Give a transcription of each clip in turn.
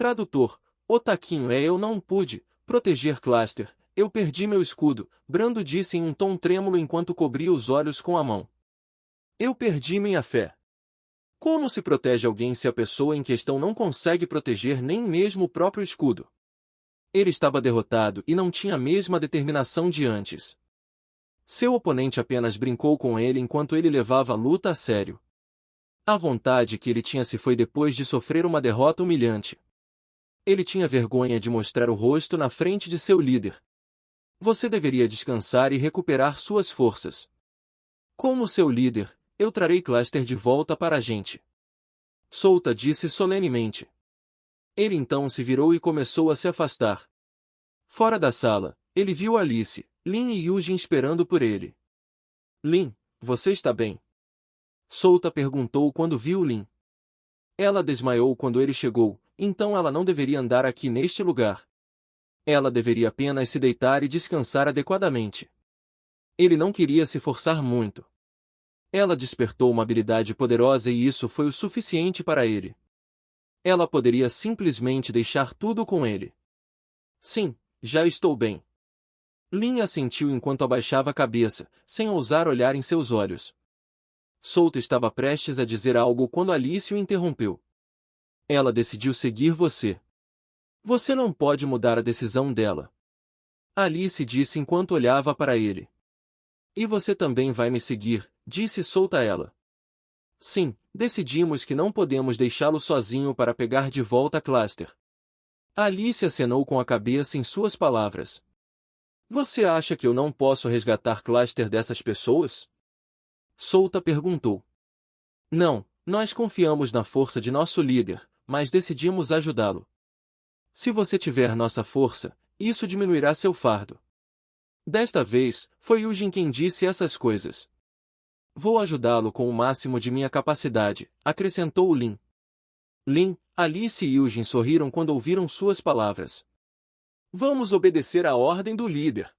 Tradutor, o taquinho eu não pude proteger Cluster, eu perdi meu escudo, Brando disse em um tom trêmulo enquanto cobria os olhos com a mão. Eu perdi minha fé. Como se protege alguém se a pessoa em questão não consegue proteger nem mesmo o próprio escudo? Ele estava derrotado e não tinha a mesma determinação de antes. Seu oponente apenas brincou com ele enquanto ele levava a luta a sério. A vontade que ele tinha se foi depois de sofrer uma derrota humilhante. Ele tinha vergonha de mostrar o rosto na frente de seu líder. Você deveria descansar e recuperar suas forças. Como seu líder, eu trarei Cluster de volta para a gente. Solta disse solenemente. Ele então se virou e começou a se afastar. Fora da sala, ele viu Alice, Lin e Yujin esperando por ele. Lin, você está bem? Solta perguntou quando viu Lin. Ela desmaiou quando ele chegou, então ela não deveria andar aqui neste lugar. Ela deveria apenas se deitar e descansar adequadamente. Ele não queria se forçar muito. Ela despertou uma habilidade poderosa e isso foi o suficiente para ele. Ela poderia simplesmente deixar tudo com ele. Sim, já estou bem. Lin assentiu enquanto abaixava a cabeça, sem ousar olhar em seus olhos. Solta estava prestes a dizer algo quando Alice o interrompeu. Ela decidiu seguir você. Você não pode mudar a decisão dela. Alice disse enquanto olhava para ele. E você também vai me seguir, disse Solta a ela. Sim, decidimos que não podemos deixá-lo sozinho para pegar de volta a Cluster. Alice acenou com a cabeça em suas palavras. Você acha que eu não posso resgatar Cluster dessas pessoas? Solta perguntou. Não, nós confiamos na força de nosso líder, mas decidimos ajudá-lo. Se você tiver nossa força, isso diminuirá seu fardo. Desta vez, foi Yujin quem disse essas coisas. Vou ajudá-lo com o máximo de minha capacidade, acrescentou Lin. Lin, Alice e Yujin sorriram quando ouviram suas palavras. Vamos obedecer à ordem do líder.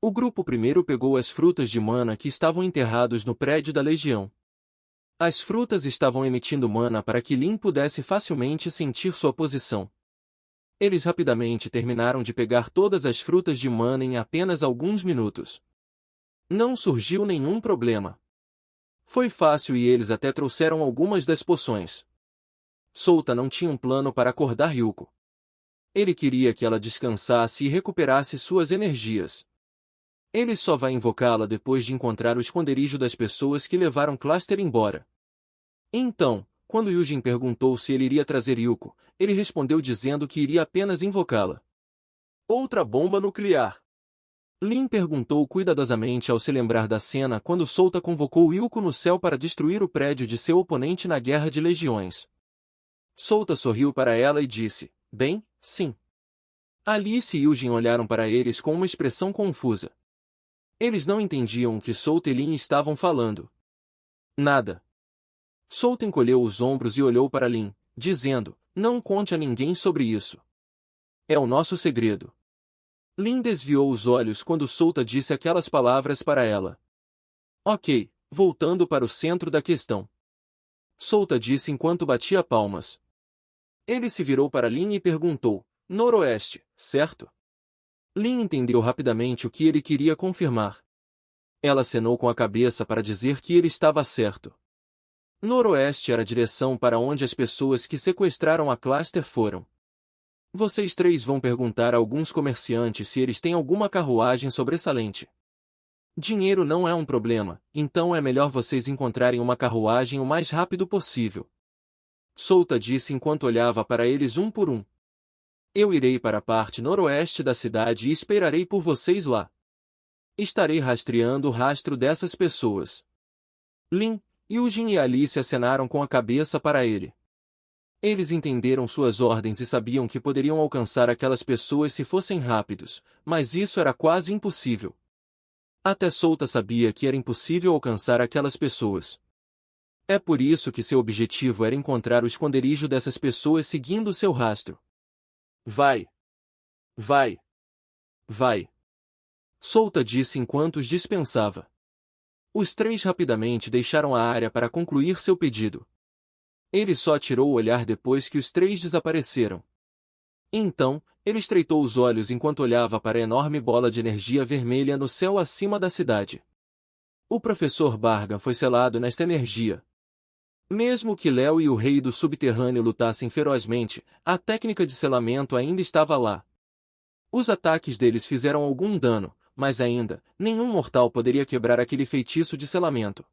O grupo primeiro pegou as frutas de mana que estavam enterrados no prédio da Legião. As frutas estavam emitindo mana para que Lin pudesse facilmente sentir sua posição. Eles rapidamente terminaram de pegar todas as frutas de mana em apenas alguns minutos. Não surgiu nenhum problema. Foi fácil e eles até trouxeram algumas das poções. Solta não tinha um plano para acordar Ryuko. Ele queria que ela descansasse e recuperasse suas energias. Ele só vai invocá-la depois de encontrar o esconderijo das pessoas que levaram Cluster embora. Então, quando Yujin perguntou se ele iria trazer Yuko, ele respondeu dizendo que iria apenas invocá-la. Outra bomba nuclear. Lin perguntou cuidadosamente ao se lembrar da cena quando Solta convocou Yuko no céu para destruir o prédio de seu oponente na Guerra de Legiões. Solta sorriu para ela e disse, bem, sim. Alice e Yujin olharam para eles com uma expressão confusa. Eles não entendiam o que Solta e Lin estavam falando. Nada. Solta encolheu os ombros e olhou para Lin, dizendo, não conte a ninguém sobre isso. É o nosso segredo. Lin desviou os olhos quando Solta disse aquelas palavras para ela. Ok, voltando para o centro da questão. Solta disse enquanto batia palmas. Ele se virou para Lin e perguntou, noroeste, certo? Lin entendeu rapidamente o que ele queria confirmar. Ela acenou com a cabeça para dizer que ele estava certo. Noroeste era a direção para onde as pessoas que sequestraram a Cluster foram. Vocês três vão perguntar a alguns comerciantes se eles têm alguma carruagem sobressalente. Dinheiro não é um problema, então é melhor vocês encontrarem uma carruagem o mais rápido possível. Solta disse enquanto olhava para eles um por um. Eu irei para a parte noroeste da cidade e esperarei por vocês lá. Estarei rastreando o rastro dessas pessoas. Lin, Yujin e Alice acenaram com a cabeça para ele. Eles entenderam suas ordens e sabiam que poderiam alcançar aquelas pessoas se fossem rápidos, mas isso era quase impossível. Até Solta sabia que era impossível alcançar aquelas pessoas. É por isso que seu objetivo era encontrar o esconderijo dessas pessoas seguindo seu rastro. Vai! Vai! Vai! Solta disse enquanto os dispensava. Os três rapidamente deixaram a área para concluir seu pedido. Ele só tirou o olhar depois que os três desapareceram. Então, ele estreitou os olhos enquanto olhava para a enorme bola de energia vermelha no céu acima da cidade. O professor Bargan foi selado nesta energia. Mesmo que Léo e o rei do subterrâneo lutassem ferozmente, a técnica de selamento ainda estava lá. Os ataques deles fizeram algum dano, mas ainda, nenhum mortal poderia quebrar aquele feitiço de selamento.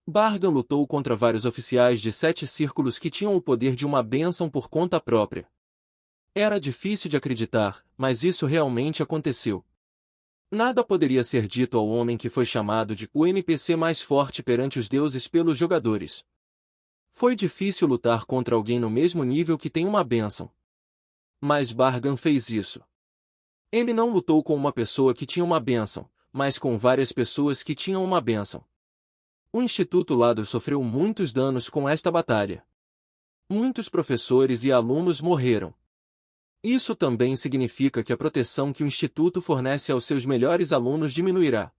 Bargan lutou contra vários oficiais de 7 círculos que tinham o poder de uma bênção por conta própria. Era difícil de acreditar, mas isso realmente aconteceu. Nada poderia ser dito ao homem que foi chamado de o NPC mais forte perante os deuses pelos jogadores. Foi difícil lutar contra alguém no mesmo nível que tem uma bênção. Mas Bargan fez isso. Ele não lutou com uma pessoa que tinha uma bênção, mas com várias pessoas que tinham uma bênção. O Instituto Lado sofreu muitos danos com esta batalha. Muitos professores e alunos morreram. Isso também significa que a proteção que o Instituto fornece aos seus melhores alunos diminuirá.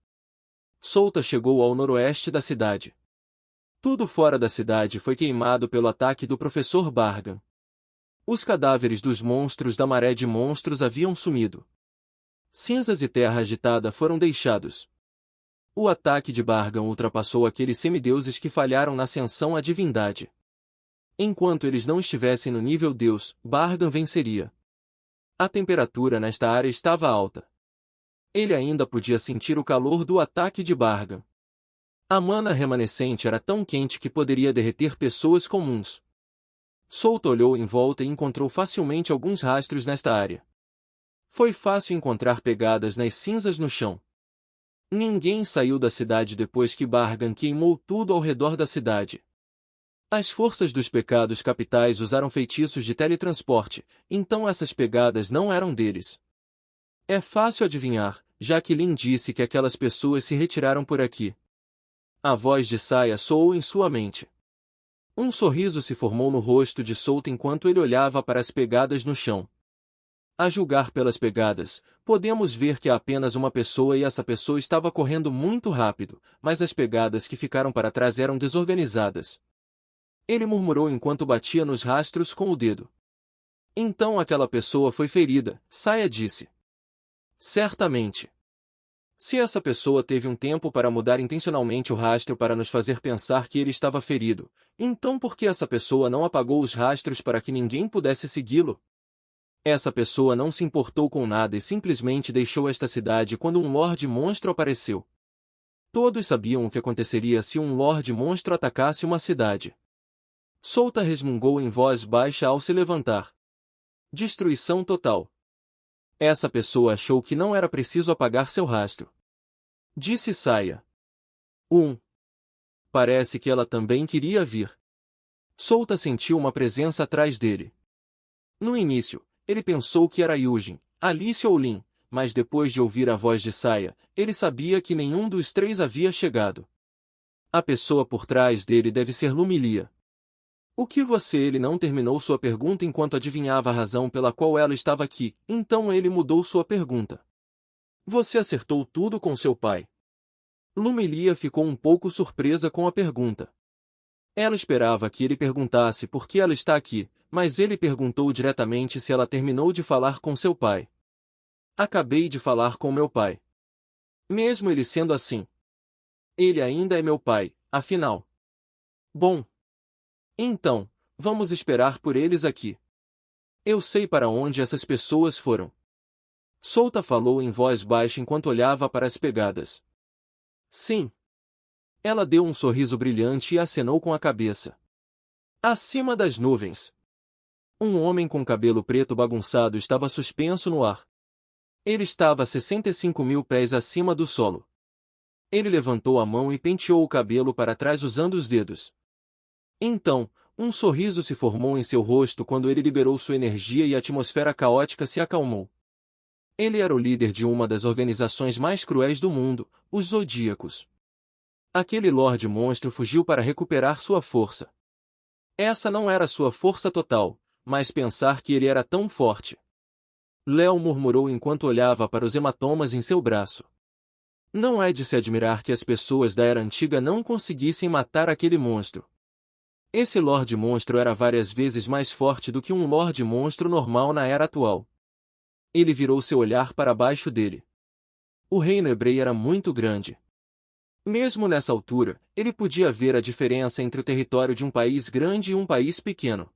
Solta chegou ao noroeste da cidade. Tudo fora da cidade foi queimado pelo ataque do professor Bargan. Os cadáveres dos monstros da maré de monstros haviam sumido. Cinzas e terra agitada foram deixados. O ataque de Bargan ultrapassou aqueles semideuses que falharam na ascensão à divindade. Enquanto eles não estivessem no nível Deus, Bargan venceria. A temperatura nesta área estava alta. Ele ainda podia sentir o calor do ataque de Bargan. A mana remanescente era tão quente que poderia derreter pessoas comuns. Solta olhou em volta e encontrou facilmente alguns rastros nesta área. Foi fácil encontrar pegadas nas cinzas no chão. Ninguém saiu da cidade depois que Bargan queimou tudo ao redor da cidade. As forças dos pecados capitais usaram feitiços de teletransporte, então essas pegadas não eram deles. É fácil adivinhar, já que Lin disse que aquelas pessoas se retiraram por aqui. A voz de Saia soou em sua mente. Um sorriso se formou no rosto de Solta enquanto ele olhava para as pegadas no chão. A julgar pelas pegadas, podemos ver que há apenas uma pessoa e essa pessoa estava correndo muito rápido, mas as pegadas que ficaram para trás eram desorganizadas. Ele murmurou enquanto batia nos rastros com o dedo. Então aquela pessoa foi ferida, Saia disse. Certamente. Se essa pessoa teve um tempo para mudar intencionalmente o rastro para nos fazer pensar que ele estava ferido, então por que essa pessoa não apagou os rastros para que ninguém pudesse segui-lo? Essa pessoa não se importou com nada e simplesmente deixou esta cidade quando um Lorde Monstro apareceu. Todos sabiam o que aconteceria se um Lorde Monstro atacasse uma cidade. Solta resmungou em voz baixa ao se levantar. Destruição total. Essa pessoa achou que não era preciso apagar seu rastro. Disse Saia. Parece que ela também queria vir. Solta sentiu uma presença atrás dele. No início, ele pensou que era Yujin, Alice ou Lin, mas depois de ouvir a voz de Saia, ele sabia que nenhum dos três havia chegado. A pessoa por trás dele deve ser Lumilia. O que ele não terminou sua pergunta enquanto adivinhava a razão pela qual ela estava aqui, então ele mudou sua pergunta. Você acertou tudo com seu pai. Lumilia ficou um pouco surpresa com a pergunta. Ela esperava que ele perguntasse por que ela está aqui, mas ele perguntou diretamente se ela terminou de falar com seu pai. Acabei de falar com meu pai. Mesmo ele sendo assim. Ele ainda é meu pai, afinal. Bom. Então, vamos esperar por eles aqui. Eu sei para onde essas pessoas foram. Solta falou em voz baixa enquanto olhava para as pegadas. Sim. Ela deu um sorriso brilhante e acenou com a cabeça. Acima das nuvens. Um homem com cabelo preto bagunçado estava suspenso no ar. Ele estava a 65 mil pés acima do solo. Ele levantou a mão e penteou o cabelo para trás usando os dedos. Então, um sorriso se formou em seu rosto quando ele liberou sua energia e a atmosfera caótica se acalmou. Ele era o líder de uma das organizações mais cruéis do mundo, os Zodíacos. Aquele Lorde Monstro fugiu para recuperar sua força. Essa não era sua força total, mas pensar que ele era tão forte. Léo murmurou enquanto olhava para os hematomas em seu braço. Não é de se admirar que as pessoas da Era Antiga não conseguissem matar aquele monstro. Esse Lorde Monstro era várias vezes mais forte do que um Lorde Monstro normal na era atual. Ele virou seu olhar para baixo dele. O reino Ebrei era muito grande. Mesmo nessa altura, ele podia ver a diferença entre o território de um país grande e um país pequeno.